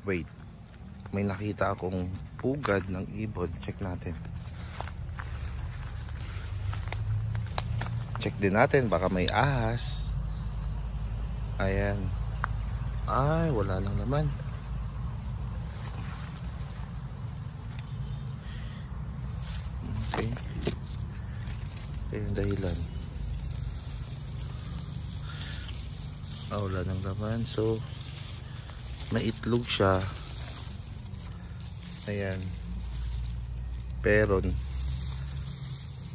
Wait, may nakita akong pugad ng ibon. Check natin. Check din natin, baka may ahas. Ayan. Ay, wala lang naman. Okay. Ayun dahilan. Wala nang laman. So may itlog siya. Ayan. Pero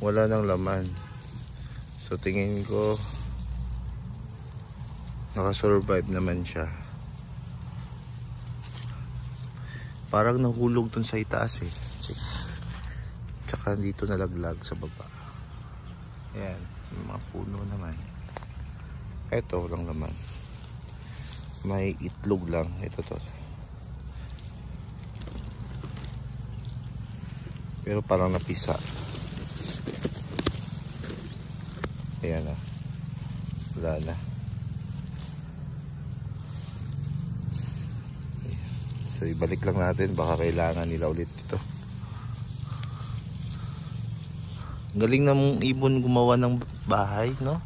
wala nang laman. So tingin ko nakasurvive naman siya. Parang nahulog dun sa itaas eh. Tsaka dito nalaglag sa baba. Ayan, yung mga puno naman. Eto lang naman. May itlog lang. Ito to. Pero parang napisa. Ayan na. Wala na. So ibalik lang natin. Baka kailangan nila ulit ito. Galing na mong ibon gumawa ng bahay, no?